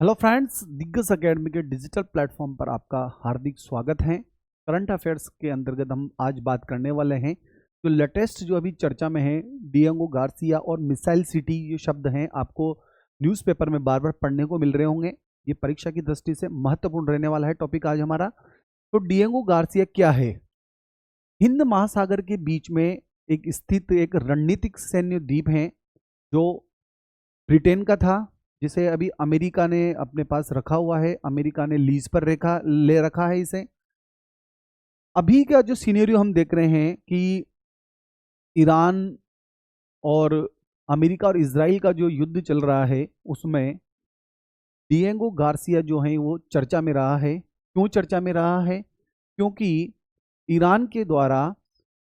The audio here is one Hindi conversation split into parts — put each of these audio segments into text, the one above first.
हेलो फ्रेंड्स, दिग्गज एकेडमी के डिजिटल प्लेटफॉर्म पर आपका हार्दिक स्वागत है। करंट अफेयर्स के अंतर्गत हम आज बात करने वाले हैं जो लेटेस्ट जो अभी चर्चा में है, डिएगो गार्सिया और मिसाइल सिटी। ये शब्द हैं आपको न्यूज़पेपर में बार बार पढ़ने को मिल रहे होंगे। ये परीक्षा की दृष्टि से महत्वपूर्ण रहने वाला है टॉपिक आज हमारा। तो डिएगो गार्सिया क्या है? हिंद महासागर के बीच में एक स्थित एक रणनीतिक सैन्य द्वीप है जो ब्रिटेन का था, जिसे अभी अमेरिका ने अपने पास रखा हुआ है। अमेरिका ने लीज पर ले रखा है इसे। अभी का जो सिनेरियो हम देख रहे हैं कि ईरान और अमेरिका और इजराइल का जो युद्ध चल रहा है, उसमें डिएगो गार्सिया जो है वो चर्चा में रहा है। क्यों चर्चा में रहा है? क्योंकि ईरान के द्वारा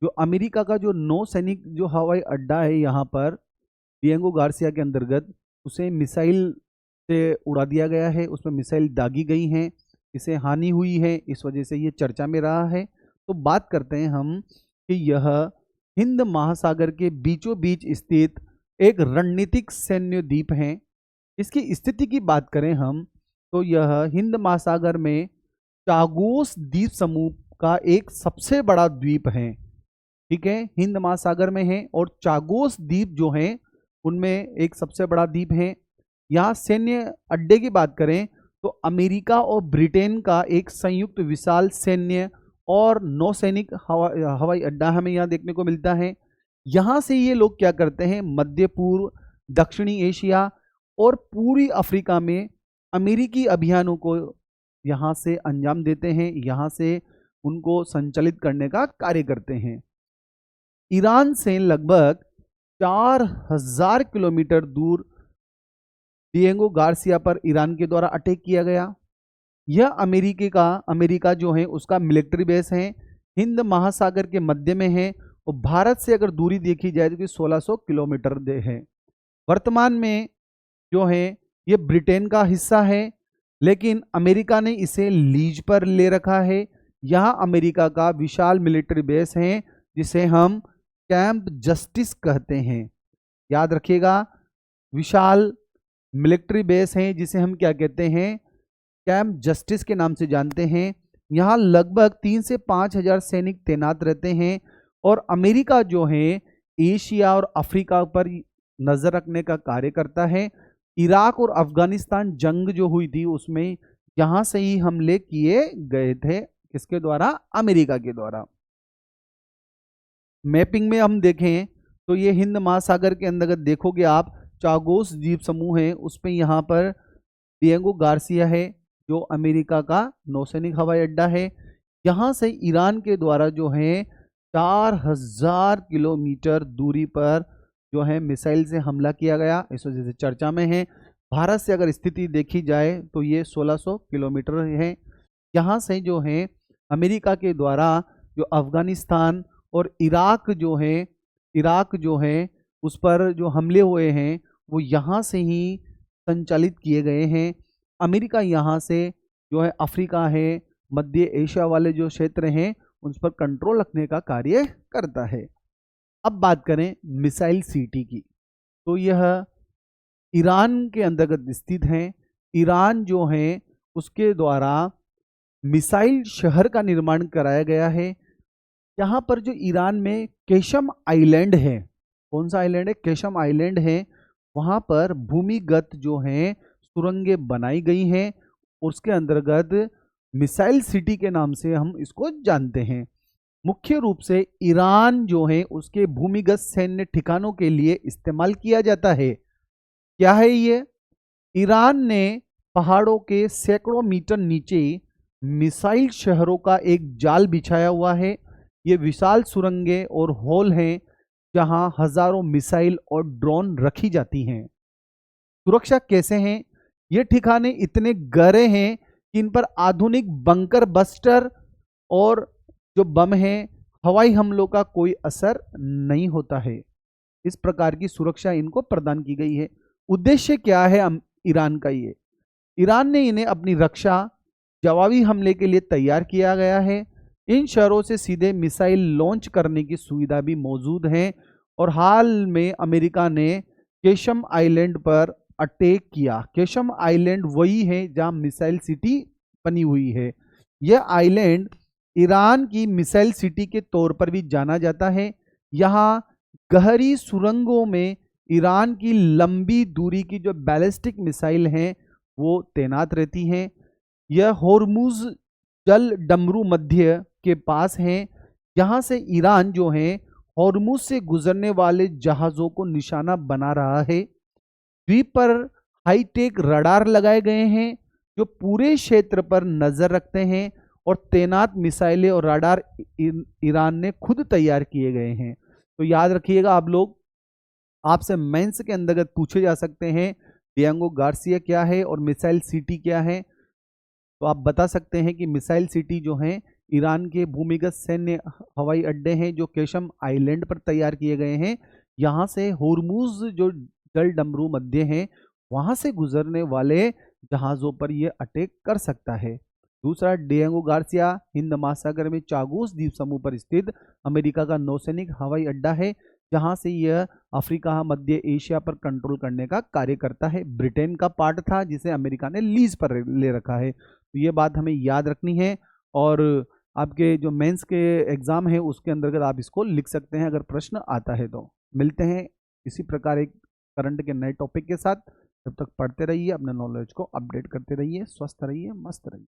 जो अमेरिका का जो नौ सैनिक जो हवाई अड्डा है यहाँ पर डिएगो गार्सिया के अंतर्गत, उसे मिसाइल से उड़ा दिया गया है। उसमें मिसाइल दागी गई हैं, इसे हानि हुई है, इस वजह से ये चर्चा में रहा है। तो बात करते हैं हम कि यह हिंद महासागर के बीचों बीच स्थित एक रणनीतिक सैन्य द्वीप है। इसकी स्थिति की बात करें हम तो यह हिंद महासागर में चागोस द्वीप समूह का एक सबसे बड़ा द्वीप है। ठीक है, हिंद महासागर में है और चागोस द्वीप जो है उनमें एक सबसे बड़ा द्वीप है। यहाँ सैन्य अड्डे की बात करें तो अमेरिका और ब्रिटेन का एक संयुक्त विशाल सैन्य और नौसैनिक हवाई अड्डा हमें यहाँ देखने को मिलता है। यहाँ से ये लोग क्या करते हैं, मध्य पूर्व, दक्षिणी एशिया और पूरी अफ्रीका में अमेरिकी अभियानों को यहाँ से अंजाम देते हैं, यहाँ से उनको संचालित करने का कार्य करते हैं। ईरान से लगभग 4000 किलोमीटर दूर डिएगो गार्सिया पर ईरान के द्वारा अटैक किया गया। यह अमेरिका जो है उसका मिलिट्री बेस है, हिंद महासागर के मध्य में है और भारत से अगर दूरी देखी जाए तो 1600 किलोमीटर है। वर्तमान में जो है ये ब्रिटेन का हिस्सा है, लेकिन अमेरिका ने इसे लीज पर ले रखा है। यहाँ अमेरिका का विशाल मिलिट्री बेस है जिसे हम कैंप जस्टिस कहते हैं। याद रखिएगा, विशाल मिलिट्री बेस है जिसे हम क्या कहते हैं, कैंप जस्टिस के नाम से जानते हैं। यहाँ लगभग 3 से 5 हजार सैनिक तैनात रहते हैं और अमेरिका जो है एशिया और अफ्रीका पर नजर रखने का कार्य करता है। इराक और अफगानिस्तान जंग जो हुई थी उसमें यहाँ से ही हमले किए गए थे। किसके द्वारा? अमेरिका के द्वारा। मैपिंग में हम देखें तो ये हिंद महासागर के अंतर्गत देखोगे आप, चागोस द्वीप समूह है, उसमें यहाँ पर डिएगो गार्सिया है जो अमेरिका का नौसैनिक हवाई अड्डा है। यहाँ से ईरान के द्वारा जो है 4000 किलोमीटर दूरी पर जो है मिसाइल से हमला किया गया, इस वजह से चर्चा में है। भारत से अगर स्थिति देखी जाए तो ये 1600 किलोमीटर है। यहाँ से जो है अमेरिका के द्वारा जो अफगानिस्तान और इराक जो है उस पर जो हमले हुए हैं वो यहाँ से ही संचालित किए गए हैं। अमेरिका यहाँ से जो है अफ्रीका है, मध्य एशिया वाले जो क्षेत्र हैं उन पर कंट्रोल रखने का कार्य करता है। अब बात करें मिसाइल सिटी की, तो यह ईरान के अंतर्गत स्थित है। ईरान जो है उसके द्वारा मिसाइल शहर का निर्माण कराया गया है। यहाँ पर जो ईरान में केशम आइलैंड है, कौन सा आइलैंड है? केशम आइलैंड है। वहाँ पर भूमिगत जो है सुरंगें बनाई गई हैं, उसके अंतर्गत मिसाइल सिटी के नाम से हम इसको जानते हैं। मुख्य रूप से ईरान जो है उसके भूमिगत सैन्य ठिकानों के लिए इस्तेमाल किया जाता है। क्या है ये? ईरान ने पहाड़ों के सैकड़ों मीटर नीचे मिसाइल शहरों का एक जाल बिछाया हुआ है। ये विशाल सुरंगें और होल हैं जहां हजारों मिसाइल और ड्रोन रखी जाती हैं। सुरक्षा कैसे हैं? ये ठिकाने इतने गहरे हैं कि इन पर आधुनिक बंकर बस्टर और जो बम है, हवाई हमलों का कोई असर नहीं होता है। इस प्रकार की सुरक्षा इनको प्रदान की गई है। उद्देश्य क्या है ईरान का? ये ईरान ने इन्हें अपनी रक्षा जवाबी हमले के लिए तैयार किया गया है। इन शहरों से सीधे मिसाइल लॉन्च करने की सुविधा भी मौजूद है और हाल में अमेरिका ने केशम आइलैंड पर अटैक किया। केशम आइलैंड वही है जहां मिसाइल सिटी बनी हुई है। यह आइलैंड ईरान की मिसाइल सिटी के तौर पर भी जाना जाता है। यहाँ गहरी सुरंगों में ईरान की लंबी दूरी की जो बैलिस्टिक मिसाइल हैं वो तैनात रहती हैं। यह होर्मुज जल डमरू मध्य के पास हैं। यहाँ से ईरान जो है होर्मुज से गुजरने वाले जहाजों को निशाना बना रहा है। द्वीप पर हाईटेक रडार लगाए गए हैं जो पूरे क्षेत्र पर नजर रखते हैं, और तैनात मिसाइलें और रडार ईरान ने खुद तैयार किए गए हैं। तो याद रखिएगा आप लोग, आपसे मेंस के अंतर्गत पूछे जा सकते हैं डिएगो गार्सिया क्या है और मिसाइल सिटी क्या है। तो आप बता सकते हैं कि मिसाइल सिटी जो है ईरान के भूमिगत सैन्य हवाई अड्डे हैं जो केशम आइलैंड पर तैयार किए गए हैं। यहाँ से होर्मुज जो जल डमरू मध्य हैं वहां से गुजरने वाले जहाजों पर यह अटैक कर सकता है। दूसरा, डिएगो गार्सिया हिंद महासागर में चागोस द्वीप समूह पर स्थित अमेरिका का नौसैनिक हवाई अड्डा है, जहां से यह अफ्रीका मध्य एशिया पर कंट्रोल करने का कार्य करता है। ब्रिटेन का पार्ट था जिसे अमेरिका ने लीज पर ले रखा है। तो ये बात हमें याद रखनी है, और आपके जो मेंस के एग्जाम है उसके अंतर्गत आप इसको लिख सकते हैं अगर प्रश्न आता है तो। मिलते हैं इसी प्रकार एक करंट के नए टॉपिक के साथ। जब तक पढ़ते रहिए, अपने नॉलेज को अपडेट करते रहिए, स्वस्थ रहिए, मस्त रहिए।